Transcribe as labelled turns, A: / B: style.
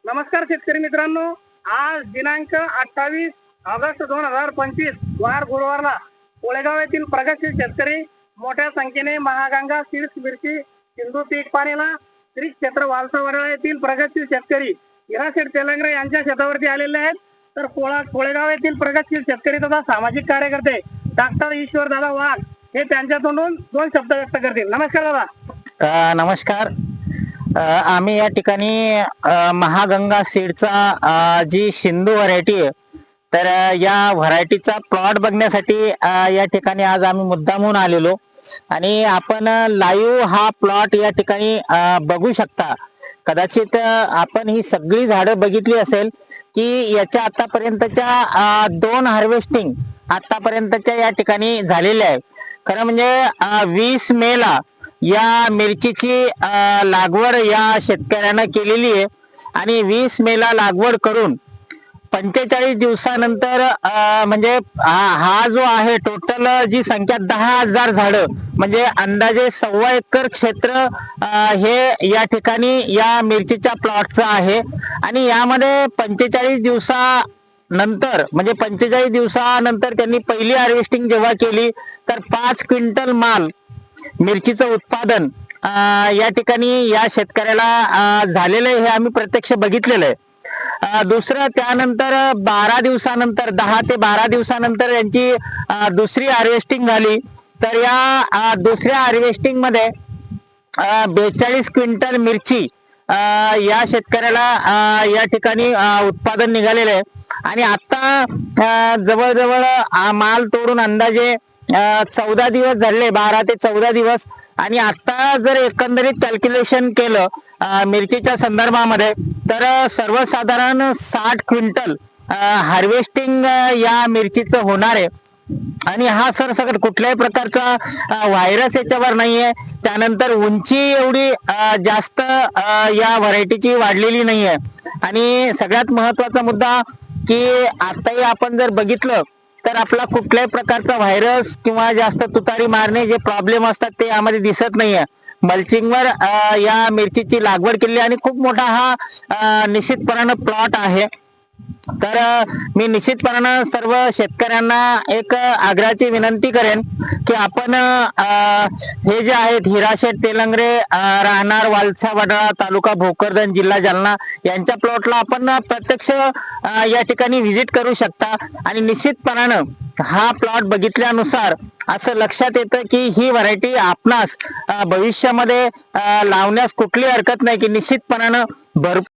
A: नमस्कार शेतकरी मित्रांनो, आज दिनांक 28 ऑगस्ट 2025 वार गुरुवारला कोळेगाव येथील प्रगतशील शेतकरी मोठ्या संख्येने महागंगा सीड्स मिरची सिंधू पीक पाणीला श्री क्षेत्र वालसावडा येथील प्रगतशील शेतकरी हिराशेठ तेलंगरे यांच्या शेतावरती आलेले आहेत। तर कोळेगाव येथील प्रगतशील शेतकरी तथा सामाजिक कार्यकर्ते डॉक्टर ईश्वर दादा वाघ हे त्यांच्या तोंडून दोन शब्द व्यक्त करतील। नमस्कार दादा।
B: नमस्कार। आम्ही या ठिकाणी महागंगा सीडचा जी सिंधू व्हरायटी आहे, तर या व्हरायटीचा प्लॉट बघण्यासाठी या ठिकाणी आज आम्ही मुद्दामून आलेलो आणि आपण लाईव्ह हा प्लॉट या ठिकाणी बघू शकता। कदाचित आपण ही सगळी झाडं बघितली असेल की याच्या आतापर्यंतच्या 2 हार्वेस्टिंग आतापर्यंतच्या या ठिकाणी झालेल्या आहे। खरं म्हणजे 20 मेला या मिरचीची लागवड या शेतकऱ्यानं केलेली आहे आणि 20 मेला लागवड करून 45 दिवसानंतर म्हणजे हा जो आहे टोटल जी संख्या 10,000 झाडं म्हणजे अंदाजे 1.25 एकर क्षेत्र हे या ठिकाणी या मिरचीच्या प्लॉटचं आहे। आणि यामध्ये 45 दिवसानंतर म्हणजे 45 दिवसानंतर त्यांनी पहिली हार्वेस्टिंग जेव्हा केली तर 5 क्विंटल माल मिरचीचं उत्पादन या ठिकाणी या शेतकऱ्याला झालेलं आहे, हे आम्ही प्रत्यक्ष बघितलेलं आहे। दुसरं त्यानंतर 12 दिवसानंतर 10 ते 12 दिवसानंतर यांची दुसरी हार्वेस्टिंग झाली। तर या दुसऱ्या हार्वेस्टिंग मध्ये 42 क्विंटल मिरची या शेतकऱ्याला या ठिकाणी उत्पादन निघालेलं आहे। आणि आता जवळजवळ माल तोडून अंदाजे 14 दिवस झाले, 12 ते 14 दिवस। आणि आता जर एकंदरीत कॅल्क्युलेशन केलं मिरचीच्या संदर्भामध्ये तर सर्वसाधारण 60 क्विंटल हार्वेस्टिंग या मिरचीचं होणार आहे। आणि हा सरसकट कुठल्याही प्रकारचा व्हायरस याच्यावर नाहीये। त्यानंतर उंची एवढी जास्त या व्हरायटीची वाढलेली नाहीये। आणि सगळ्यात महत्वाचा मुद्दा की आताही आपण जर बघितलं तर आपला कुठल्याही प्रकारचा व्हायरस किंवा जास्त तुतारी मारणे जे प्रॉब्लेम असतात ते यामध्ये दिसत नाहीये। मल्चिंगवर या मिरचीची लागवड केली आणि खूप मोठा हा निश्चितपणानं प्लॉट आहे। तर मी निश्चितपणानं सर्व शेतकऱ्यांना एक आग्रहाची विनंती करेन की आपण हे जे आहेत हिराशेठ तेलंगरे राहणार वालसावडा तालुका भोकरदन जिल्हा जालना यांच्या प्लॉटला आपण प्रत्यक्ष या ठिकाणी व्हिजिट करू शकता। आणि निश्चितपणानं हा प्लॉट बघितल्यानुसार असं लक्षात येतं की ही व्हरायटी आपणास भविष्यामध्ये लावण्यास कुठली हरकत नाही, की निश्चितपणानं भरपूर